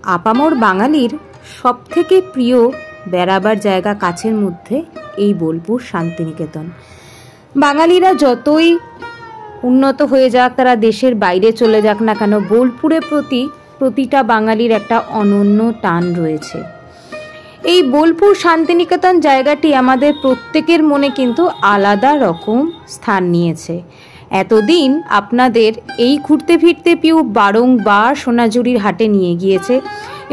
আপামর বাঙালির সবথেকে প্রিয় বেড়াবার জায়গা কাছের মধ্যে এই বোলপুর শান্তিনিকেতন। বাঙালিরা যতই উন্নত হয়ে যাক, তারা দেশের বাইরে চলে যাক না কেন, বোলপুরের প্রতিটা বাঙালির একটা অনন্য টান রয়েছে। এই বোলপুর শান্তিনিকেতন জায়গাটি আমাদের প্রত্যেকের মনে কিন্তু আলাদা রকম স্থান নিয়েছে। এতদিন আপনাদের এই ঘুরতে ফিরতে পিউ বারংবার সোনাঝুরির হাটে নিয়ে গিয়েছে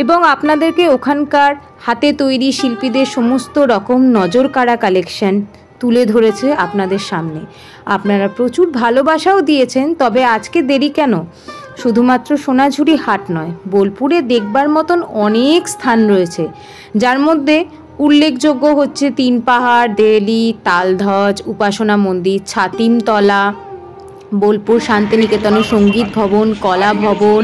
এবং আপনাদেরকে ওখানকার হাতে তৈরি শিল্পীদের সমস্ত রকম নজর কাড়া কালেকশন তুলে ধরেছে আপনাদের সামনে। আপনারা প্রচুর ভালোবাসাও দিয়েছেন। তবে আজকে দেরি কেন? শুধুমাত্র সোনাঝুরি হাট নয়, বোলপুরে দেখবার মতন অনেক স্থান রয়েছে, যার মধ্যে উল্লেখযোগ্য হচ্ছে তিন পাহাড়, দেলি, তালধ্বজ, উপাসনা মন্দির, ছাতিমতলা, বোলপুর শান্তিনিকেতনের সঙ্গীত ভবন, কলা ভবন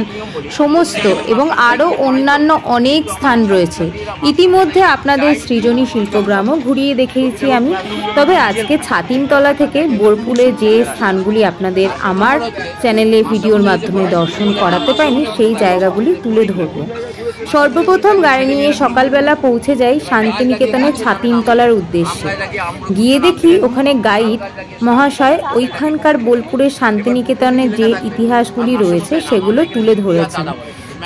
সমস্ত, এবং আরও অন্যান্য অনেক স্থান রয়েছে। ইতিমধ্যে আপনাদের সৃজনী শিল্পগ্রামও ঘুরিয়ে দেখিয়েছি আমি। তবে আজকে ছাতিমতলা থেকে বোলপুরে যে স্থানগুলি আপনাদের আমার চ্যানেলে ভিডিওর মাধ্যমে দর্শন করাতে পারিনি, সেই জায়গাগুলি তুলে ধরব। সর্বপ্রথম গাড়ি নিয়ে সকালবেলা পৌঁছে যাই শান্তিনিকেতনের ছাতিমতলার উদ্দেশ্যে। গিয়ে দেখি ওখানে গাইড মহাশয় ওইখানকার বোলপুরের শান্তিনিকেতনের যে ইতিহাসগুলি রয়েছে সেগুলো তুলে ধরেছেন।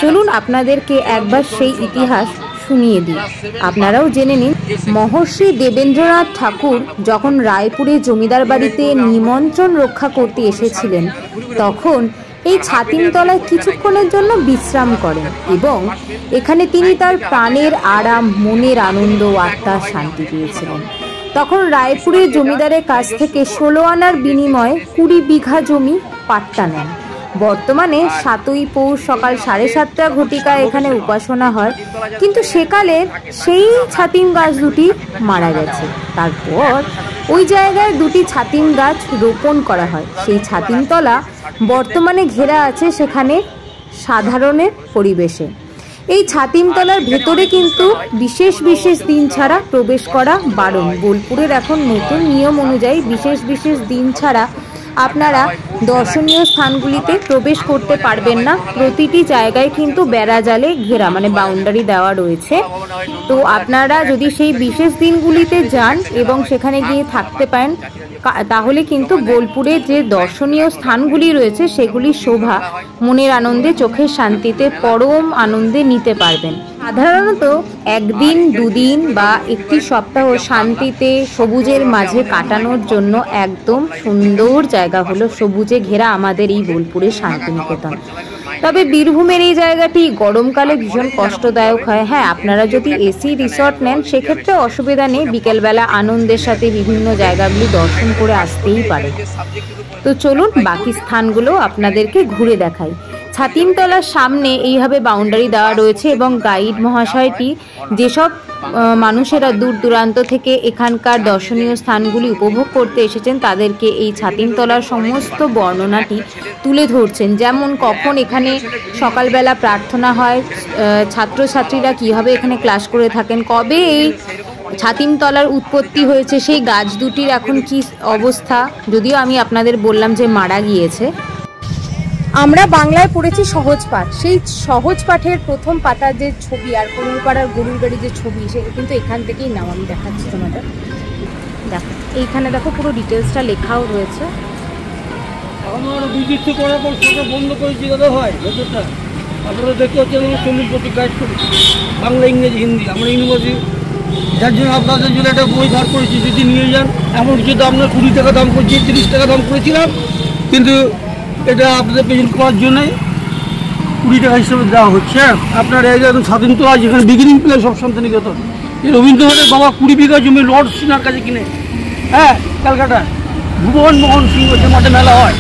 চলুন আপনাদেরকে একবার সেই ইতিহাস শুনিয়ে দিই, আপনারাও জেনে নিন। মহর্ষি দেবেন্দ্রনাথ ঠাকুর যখন রায়পুরে জমিদার বাড়িতে নিমন্ত্রণ রক্ষা করতে এসেছিলেন, তখন এই ছাতিমতলায় কিছুক্ষণের জন্য বিশ্রাম করেন এবং এখানে তিনি তার প্রাণের আরাম, মনের আনন্দ, আত্মার শান্তি পেয়েছিলেন। তখন রায়পুরের জমিদারের কাছ থেকে 16 আনার বিনিময়ে 20 বিঘা জমি পাট্টা নেন। বর্তমানে 7ই পৌষ সকাল 7:30 ঘটিকায় এখানে উপাসনা হয়, কিন্তু সেকালের সেই ছাতিম গাছ দুটি মারা গেছে। তারপর ওই জায়গায় 2টি ছাতিম গাছ রোপণ করা হয়। সেই ছাতিমতলা বর্তমানে ঘেরা আছে সেখানে সাধারণের পরিবেশে। এই ছাতিমতলার ভেতরে কিন্তু বিশেষ বিশেষ দিন ছাড়া প্রবেশ করা বারণ। বোলপুরের এখন নতুন নিয়ম অনুযায়ী বিশেষ বিশেষ দিন ছাড়া আপনারা দর্শনীয় স্থানগুলিতে প্রবেশ করতে পারবেন না। প্রতিটি জায়গায় কিন্তু বেড়া জালে ঘেরা, মানে বাউন্ডারি দেওয়া রয়েছে। তো আপনারা যদি সেই বিশেষ দিনগুলিতে যান এবং সেখানে গিয়ে থাকতে পারেন, তাহলে কিন্তু বোলপুরের যে দর্শনীয় স্থানগুলি রয়েছে সেগুলির শোভা মনের আনন্দে, চোখের শান্তিতে, পরম আনন্দে নিতে পারবেন। সাধারণত একদিন, দুদিন বা একটি সপ্তাহ শান্তিতে সবুজের মাঝে কাটানোর জন্য একদম সুন্দর জায়গা হলো সবুজে ঘেরা আমাদের এই বোলপুরের শান্তিনিকেতন। তবে বীরভূমের এই জায়গাটি গরমকালে ভীষণ কষ্টদায়ক হয়। হ্যাঁ, আপনারা যদি এসি রিসর্ট নেন সেক্ষেত্রে অসুবিধা নেই, বিকেলবেলা আনন্দের সাথে বিভিন্ন জায়গাগুলি দর্শন করে আসতেই পারে। তো চলুন বাকি স্থানগুলো আপনাদেরকে ঘুরে দেখাই। ছাতিমতলার সামনে এইভাবে বাউন্ডারি দেওয়া রয়েছে এবং গাইড মহাশয়টি যেসব মানুষেরা দূর দূরান্ত থেকে এখানকার দর্শনীয় স্থানগুলি উপভোগ করতে এসেছেন তাদেরকে এই ছাতিমতলার সমস্ত বর্ণনাটি তুলে ধরছেন। যেমন কখন এখানে সকালবেলা প্রার্থনা হয়, ছাত্রছাত্রীরা কীভাবে এখানে ক্লাস করে থাকেন, কবে এই ছাতিমতলার উৎপত্তি হয়েছে, সেই গাছ দুটির এখন কি অবস্থা, যদিও আমি আপনাদের বললাম যে মারা গিয়েছে। আমরা বাংলায় পড়েছি সহজ পাঠ, সেই সহজ পাঠের প্রথম পাতার যে ছবি আর কলুরপাড়ার গরুর গাড়ি যে ছবি, সেটা কিন্তু এখান থেকেই নাও। আমি দেখাচ্ছি তোমাদের, দেখো এইখানে দেখো পুরো ডিটেলসটা লেখাও রয়েছে। আমার বিচিত্র করার পর সেটা বন্ধ করেছি দাদা ভাই, ভেতরটা আপনারা দেখতে হচ্ছেন আমি 40 বছর গাইড করি, বাংলা, ইংরেজি, হিন্দি। আমরা ইউনিভার্সিটি, যার জন্য আপনাদের জন্য একটা বই ধার করেছি, যদি নিয়ে যান। এমন কিছু দাম না, 20 টাকা দাম করছি, 30 টাকা দাম করেছিলাম, কিন্তু এটা আপনাদের প্রেজেন্ট করার জন্যই 20 টাকা হিসেবে দেওয়া হচ্ছে। আপনার এই একদম ছাতিমতলা, যেখানে বিগিনিং প্লেস সব শান্তিনিকেতন। এই রবীন্দ্রনাথের বাবা 20 বিঘা জমি লর্ড সিনার কাছে কিনে, হ্যাঁ, ক্যালকাটা ভুবন মোহন সিং যে মাঠে মেলা হয়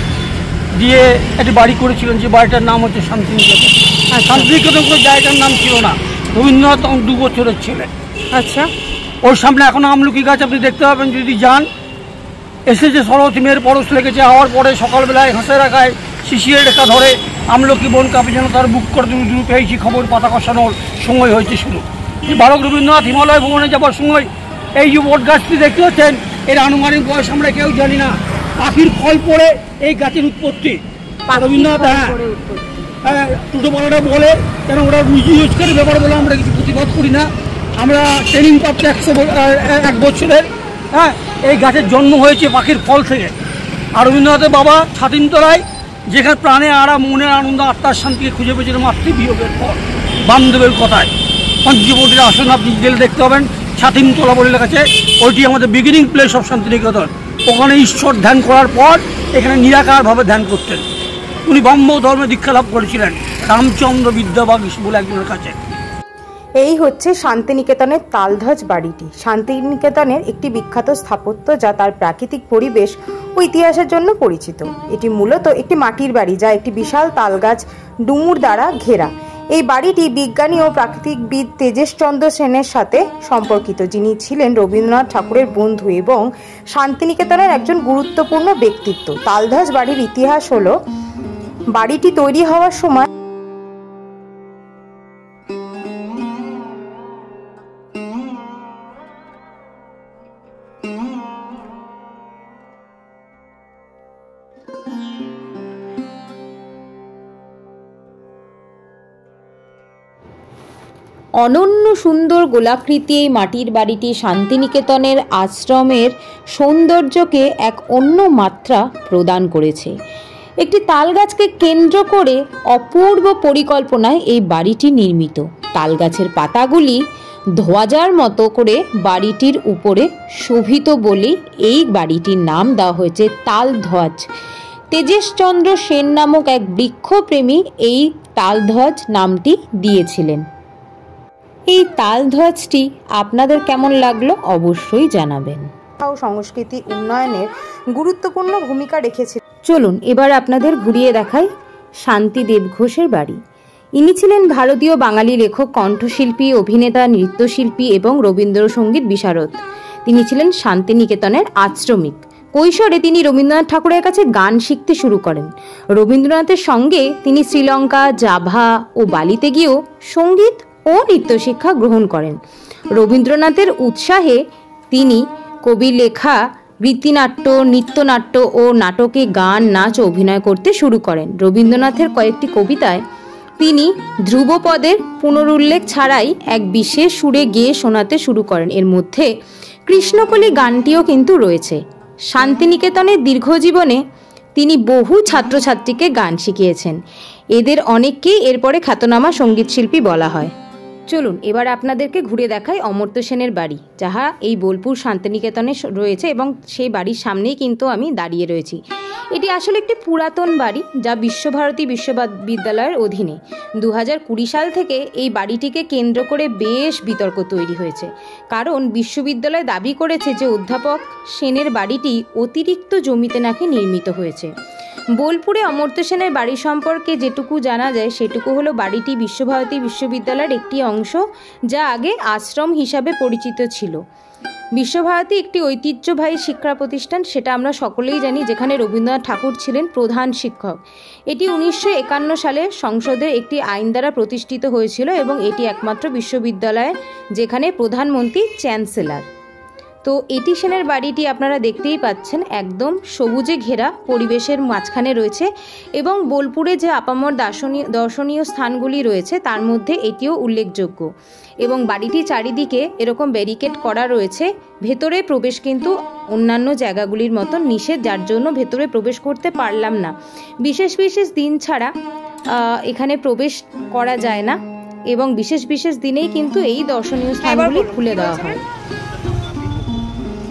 দিয়ে একটি বাড়ি করেছিলেন, যে বাড়িটার নাম হচ্ছে শান্তিনিকেতন। আর শান্তিনিকেতন করে জায়গাটার নাম ছিল না, রবীন্দ্রনাথ তখন 2 বছরের ছেলে। আচ্ছা, ওর সামনে এখনো আমলকি গাছ আপনি দেখতে পাবেন যদি যান। এসেছে সরস্বতী মেয়ের পরশ লেগেছে, হওয়ার পরে সকালবেলায় ঘাসে রাখায় শিশিরের রেখা ধরে আমলকি বন কাঁপে যেন তার বুক করে তুমি দূর পেয়েছি খবর, পাতা কষানোর সময় হয়েছে শুরু। বালক রবীন্দ্রনাথ হিমালয় ভ্রমণে যাবার সময় এই যে বট গাছটি দেখতে পাচ্ছেন, এর আনুমানিক বয়স আমরা কেউ জানি না। পাখির ফল পড়ে এই গাছের উৎপত্তি। রবীন্দ্রনাথ, হ্যাঁ, টোটোওয়ালারা বলে, কেন ওরা রুজি রোজগারের ব্যাপার বলে আমরা কিছু প্রতিবাদ করি না। আমরা ট্রেনিং প্রাপ্ত 1 বছরের, হ্যাঁ, এই গাছের জন্ম হয়েছে পাখির ফল থেকে। আর রবীন্দ্রনাথের বাবা ছাতিমতলায়, যেখানে প্রাণে আরাম, মনের আনন্দ, আত্মার শান্তিকে খুঁজে পেয়েছিলেন মাতৃবিয়োগের পর বামদেবের কথায়। পঞ্চবটির আসন আপনি গেলে দেখতে পাবেন, ছাতিমতলা বলে লেখা আছে। ওইটি আমাদের বিগিনিং প্লেস অফ শান্তিনিকেতন। ওখানে ঈশ্বর ধ্যান করার পর এখানে নিরাকারভাবে ধ্যান করতেন। উনি ব্রহ্ম ধর্মে দীক্ষা লাভ করেছিলেন রামচন্দ্র বিদ্যাবাগ বলে একজনের কাছে। এই হচ্ছে শান্তিনিকেতনের তালধ্বজ বাড়িটি। শান্তিনিকেতনের একটি বিখ্যাত স্থাপত্য যা তার প্রাকৃতিক পরিবেশ ও ইতিহাসের জন্য পরিচিত। এটি মূলত একটি মাটির বাড়ি যা একটি বিশাল তালগাছ ডুমুর দ্বারা ঘেরা। এই বাড়িটি বিজ্ঞানী ও প্রাকৃতিকবিদ তেজেশচন্দ্র সেনের সাথে সম্পর্কিত, যিনি ছিলেন রবীন্দ্রনাথ ঠাকুরের বন্ধু এবং শান্তিনিকেতনের একজন গুরুত্বপূর্ণ ব্যক্তিত্ব। তালধ্বজ বাড়ির ইতিহাস হলো, বাড়িটি তৈরি হওয়ার সময় অনন্য সুন্দর গোলাকৃতি এই মাটির বাড়িটি শান্তিনিকেতনের আশ্রমের সৌন্দর্যকে এক অন্য মাত্রা প্রদান করেছে। একটি তালগাছকে কেন্দ্র করে অপূর্ব পরিকল্পনায় এই বাড়িটি নির্মিত। তালগাছের পাতাগুলি ধ্বজার মতো করে বাড়িটির উপরে শোভিত বলেই এই বাড়িটির নাম দেওয়া হয়েছে তালধ্বজ। তেজেশচন্দ্র সেন নামক এক বৃক্ষপ্রেমী এই তালধ্বজ নামটি দিয়েছিলেন। এই তালধ্বজটি আপনাদের কেমন লাগলো অবশ্যই জানাবেন। সংস্কৃতি উন্নয়নের গুরুত্বপূর্ণ ভূমিকা রেখেছে। চলুন এবার আপনাদের ঘুরিয়ে দেখাই শান্তি দেবঘোষের বাড়ি। ইনি ছিলেন ভারতীয় বাঙালি লেখক, কণ্ঠশিল্পী, অভিনেতা, নৃত্যশিল্পী এবং রবীন্দ্রসঙ্গীত বিশারদ। তিনি ছিলেন শান্তিনিকেতনের আশ্রমিক। কৈশোরে তিনি রবীন্দ্রনাথ ঠাকুরের কাছে গান শিখতে শুরু করেন। রবীন্দ্রনাথের সঙ্গে তিনি শ্রীলঙ্কা, জাভা ও বালিতে গিয়েও সঙ্গীত ও নৃত্য শিক্ষা গ্রহণ করেন। রবীন্দ্রনাথের উৎসাহে তিনি কবি লেখা গীতিনাট্য, নৃত্যনাট্য ও নাটকে গান, নাচ ও অভিনয় করতে শুরু করেন। রবীন্দ্রনাথের কয়েকটি কবিতায় তিনি ধ্রুবপদের পুনরুল্লেখ ছাড়াই এক বিশেষ সুরে গেয়ে শোনাতে শুরু করেন। এর মধ্যে কৃষ্ণকলি গানটিও কিন্তু রয়েছে। শান্তিনিকেতনের দীর্ঘজীবনে তিনি বহু ছাত্রছাত্রীকে গান শিখিয়েছেন। এদের অনেককেই এরপরে খ্যাতনামা সঙ্গীতশিল্পী বলা হয়। চলুন এবার আপনাদেরকে ঘুরে দেখাই অমর্ত্য সেনের বাড়ি, যাহা এই বোলপুর শান্তিনিকেতনে রয়েছে এবং সেই বাড়ির সামনেই কিন্তু আমি দাঁড়িয়ে রয়েছি। এটি আসলে একটি পুরাতন বাড়ি যা বিশ্বভারতী বিশ্ববিদ্যালয়ের অধীনে। 2020 সাল থেকে এই বাড়িটিকে কেন্দ্র করে বেশ বিতর্ক তৈরি হয়েছে, কারণ বিশ্ববিদ্যালয় দাবি করেছে যে অধ্যাপক সেনের বাড়িটি অতিরিক্ত জমিতে নাকি নির্মিত হয়েছে। বোলপুরে অমর্ত্য সেনের বাড়ি সম্পর্কে যেটুকু জানা যায় সেটুকু হলো, বাড়িটি বিশ্বভারতী বিশ্ববিদ্যালয়ের একটি অংশ যা আগে আশ্রম হিসাবে পরিচিত ছিল। বিশ্বভারতী একটি ঐতিহ্যবাহী শিক্ষা প্রতিষ্ঠান, সেটা আমরা সকলেই জানি, যেখানে রবীন্দ্রনাথ ঠাকুর ছিলেন প্রধান শিক্ষক। এটি 1951 সালে সংসদের একটি আইন দ্বারা প্রতিষ্ঠিত হয়েছিল এবং এটি একমাত্র বিশ্ববিদ্যালয় যেখানে প্রধানমন্ত্রী চ্যান্সেলর। তো এটি সেনের বাড়িটি আপনারা দেখতেই পাচ্ছেন, একদম সবুজে ঘেরা পরিবেশের মাঝখানে রয়েছে এবং বোলপুরে যে আপামর দর্শনীয় স্থানগুলি রয়েছে তার মধ্যে এটিও উল্লেখযোগ্য। এবং বাড়িটি চারিদিকে এরকম ব্যারিকেড করা রয়েছে। ভেতরে প্রবেশ কিন্তু অন্যান্য জায়গাগুলির মতো নিষেধ, যার জন্য ভেতরে প্রবেশ করতে পারলাম না। বিশেষ বিশেষ দিন ছাড়া এখানে প্রবেশ করা যায় না এবং বিশেষ বিশেষ দিনেই কিন্তু এই দর্শনীয় স্থানগুলি খুলে দেওয়া হয়।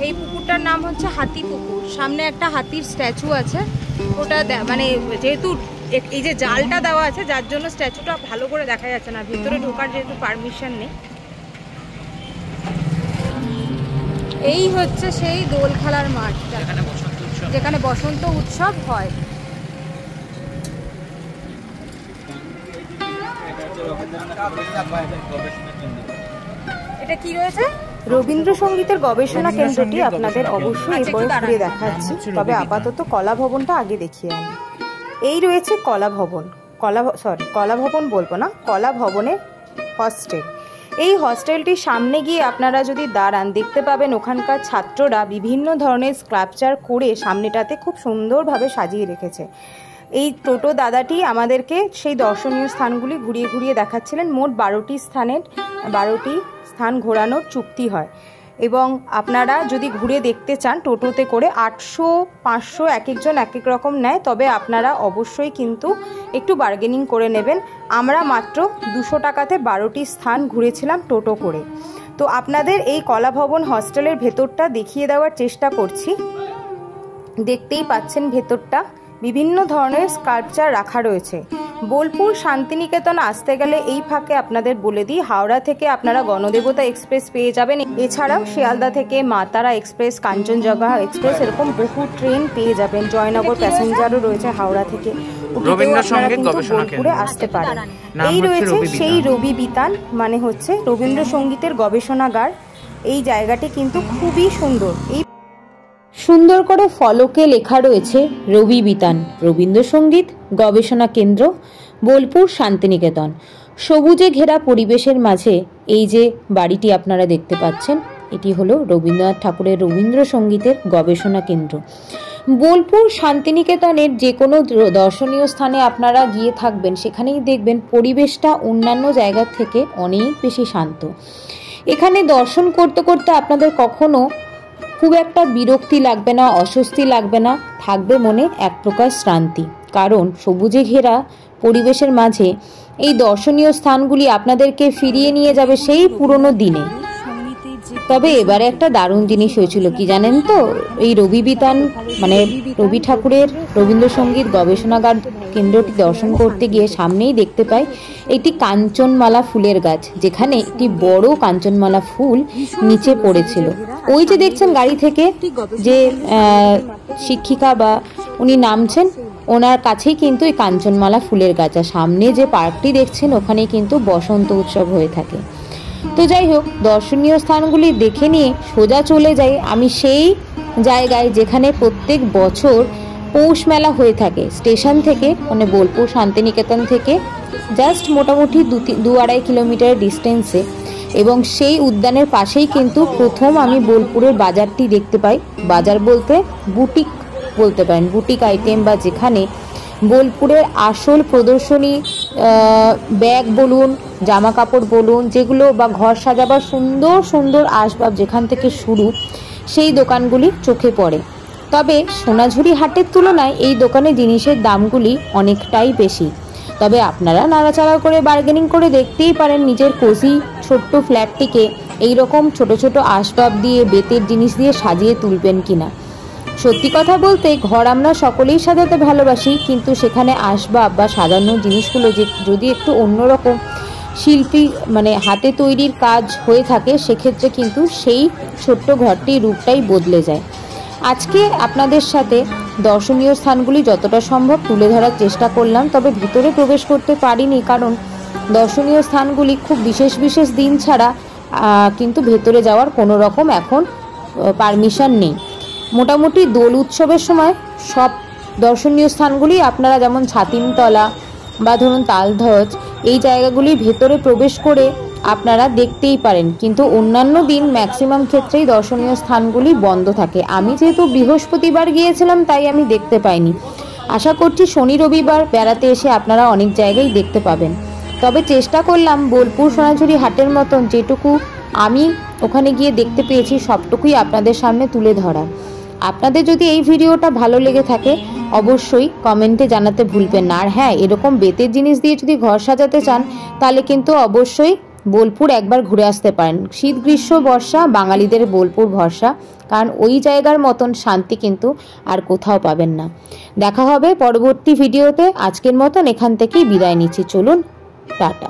এই পুকুরটার নাম হচ্ছে হাতি পুকুর। সামনে একটা হাতির স্ট্যাচু আছে, ওটা মানে যেহেতু এই যে জালটা দেওয়া আছে যার জন্য স্ট্যাচুটা ভালো করে দেখা যাচ্ছে না, ভিতরে ঢোকার যেহেতু পারমিশন নেই। এই হচ্ছে সেই দোল খেলার মাঠ যেখানে বসন্ত উৎসব হয়। এটা কি রয়েছে? রবীন্দ্রসঙ্গীতের গবেষণা কেন্দ্রটি আপনাদের অবশ্যই এরপরে ঘুরে দেখাচ্ছি, তবে আপাতত কলা ভবনটা আগে দেখিয়ে আনি। এই রয়েছে কলা ভবন, কলা ভবন বলবো না, কলা ভবনের হস্টেল। এই হস্টেলটির সামনে গিয়ে আপনারা যদি দাঁড়ান দেখতে পাবেন ওখানকার ছাত্ররা বিভিন্ন ধরনের স্কাল্পচার করে সামনেটাতে খুব সুন্দরভাবে সাজিয়ে রেখেছে। এই টোটো দাদাটি আমাদেরকে সেই দর্শনীয় স্থানগুলি ঘুরিয়ে ঘুরিয়ে দেখাচ্ছিলেন। মোট 12টি স্থান ঘোরানোর চুক্তি হয় এবং আপনারা যদি ঘুরে দেখতে চান টোটোতে করে 800 500 এক একজন এক এক রকম নেয়, তবে আপনারা অবশ্যই কিন্তু একটু বার্গেনিং করে নেবেন। আমরা মাত্র 200 টাকাতে 12টি স্থান ঘুরেছিলাম টোটো করে। তো আপনাদের এই কলা ভবন হস্টেলের ভেতরটা দেখিয়ে দেওয়ার চেষ্টা করছি। দেখতেই পাচ্ছেন ভেতরটা বিভিন্ন ধরনের স্কাল্পচার রাখা রয়েছে। বোলপুর শান্তিনিকেতন আসতে গেলে এই ফাঁকে আপনাদের বলে দিই, হাওড়া থেকে আপনারা গণদেবতা এক্সপ্রেস পেয়ে যাবেন। এছাড়াও শিয়ালদা থেকে মাতারা এক্সপ্রেস, কাঞ্চনজঙ্ঘা এক্সপ্রেস, এরকম বহু ট্রেন পেয়ে যাবেন। জয়নগর প্যাসেঞ্জারও রয়েছে হাওড়া থেকে, বোলপুরে আসতে পারেন। এই রয়েছে সেই রবি বিতান, মানে হচ্ছে রবীন্দ্রসঙ্গীতের গবেষণাগার। এই জায়গাটি কিন্তু খুবই সুন্দর। এই সুন্দর করে ফলকে লেখা রয়েছে রবি বিতান, রবীন্দ্রসঙ্গীত গবেষণা কেন্দ্র, বোলপুর শান্তিনিকেতন। সবুজে ঘেরা পরিবেশের মাঝে এই যে বাড়িটি আপনারা দেখতে পাচ্ছেন, এটি হলো রবীন্দ্রনাথ ঠাকুরের রবীন্দ্রসঙ্গীতের গবেষণা কেন্দ্র। বোলপুর শান্তিনিকেতনের যে কোনো দর্শনীয় স্থানে আপনারা গিয়ে থাকবেন, সেখানেই দেখবেন পরিবেশটা অন্যান্য জায়গার থেকে অনেক বেশি শান্ত। এখানে দর্শন করতে করতে আপনাদের কখনো খুব একটা বিরক্তি লাগবে না, অস্বস্তি লাগবে না, থাকবে মনে এক প্রকার শান্তি। কারণ সবুজে ঘেরা পরিবেশের মাঝে এই দর্শনীয় স্থানগুলি আপনাদেরকে ফিরিয়ে নিয়ে যাবে সেই পুরনো দিনে। তবে এবারে একটা দারুণ জিনিস হয়েছিল কি জানেন তো, এই রবি বিতান মানে রবি ঠাকুরের রবীন্দ্রসঙ্গীত গবেষণাগার কেন্দ্রটি দর্শন করতে গিয়ে সামনেই দেখতে পাই একটি কাঞ্চনমালা ফুলের গাছ, যেখানে একটি বড় কাঞ্চনমালা ফুল নিচে পড়েছিল। ওই যে দেখছেন গাড়ি থেকে যে শিক্ষিকা বা উনি নামছেন, ওনার কাছেই কিন্তু এই কাঞ্চনমালা ফুলের গাছ। আর সামনে যে পার্কটি দেখছেন, ওখানে কিন্তু বসন্ত উৎসব হয়ে থাকে। তো যাই হোক, দর্শনীয় স্থানগুলি দেখে নিয়ে সোজা চলে যাই আমি সেই জায়গায় যেখানে প্রত্যেক বছর পৌষ মেলা হয়ে থাকে। স্টেশন থেকে মানে বোলপুর শান্তিনিকেতন থেকে জাস্ট মোটামুটি 2-2.5 কিলোমিটার ডিস্টেন্সে, এবং সেই উদ্যানের পাশেই কিন্তু প্রথম আমি বোলপুরের বাজারটি দেখতে পাই। বাজার বলতে বুটিক বলতে পারেন, বুটিক আইটেম, বা যেখানে বোলপুরের আসল প্রদর্শনী ব্যাগ বলুন, জামা কাপড় বলুন, যেগুলো বা ঘর সাজাবার সুন্দর সুন্দর আসবাব যেখান থেকে শুরু, সেই দোকানগুলি চোখে পড়ে। তবে সোনাঝুরি হাটের তুলনায় এই দোকানে জিনিসের দামগুলি অনেকটাই বেশি। তবে আপনারা নাড়াচাড়া করে বার্গেনিং করে দেখতেই পারেন নিজের কোজি ছোট্ট ফ্ল্যাটটিকে এইরকম ছোট ছোট আসবাব দিয়ে, বেতের জিনিস দিয়ে সাজিয়ে তুলবেন কিনা। সত্যি কথা বলতে ঘর আমরা সকলেই সাজাতে ভালোবাসি, কিন্তু সেখানে আসবাব বা সাজানো জিনিসগুলো যে যদি একটু অন্যরকম শিল্পী মানে হাতে তৈরির কাজ হয়ে থাকে, সেক্ষেত্রে কিন্তু সেই ছোট্ট ঘরটির রূপটাই বদলে যায়। আজকে আপনাদের সাথে দর্শনীয় স্থানগুলি যতটা সম্ভব তুলে ধরার চেষ্টা করলাম, তবে ভিতরে প্রবেশ করতে পারিনি, কারণ দর্শনীয় স্থানগুলি খুব বিশেষ বিশেষ দিন ছাড়া কিন্তু ভেতরে যাওয়ার কোনো রকম এখন পারমিশন নেই। মোটামুটি দোল উৎসবের সময় সব দর্শনীয় স্থানগুলি আপনারা যেমন ছাতিমতলা বা ধরুন তালধ্বজ, এই জায়গাগুলি ভেতরে প্রবেশ করে আপনারা দেখতেই পারেন, কিন্তু অন্যান্য দিন ম্যাক্সিমাম ক্ষেত্রেই দর্শনীয় স্থানগুলি বন্ধ থাকে। আমি যেহেতু বৃহস্পতিবার গিয়েছিলাম তাই আমি দেখতে পাইনি। আশা করছি শনি রবিবার বেড়াতে এসে আপনারা অনেক জায়গায় দেখতে পাবেন। তবে চেষ্টা করলাম বোলপুর সোনাঝুরি হাটের মতন যেটুকু আমি ওখানে গিয়ে দেখতে পেয়েছি সবটুকুই আপনাদের সামনে তুলে ধরা। আপনাদের যদি এই ভিডিওটা ভালো লেগে থাকে অবশ্যই কমেন্টে জানাতে ভুলবেন না। আর হ্যাঁ, এরকম বেতের জিনিস দিয়ে যদি ঘর সাজাতে চান তাহলে কিন্তু অবশ্যই বোলপুর একবার ঘুরে আসতে পারেন। শীত গ্রীষ্ম বর্ষা বাঙালিদের বোলপুর ভরসা, কারণ ওই জায়গার মতন শান্তি কিন্তু আর কোথাও পাবেন না। দেখা হবে পরবর্তী ভিডিওতে। আজকের মতন এখান থেকেই বিদায় নিচ্ছি। চলুন, টাটা।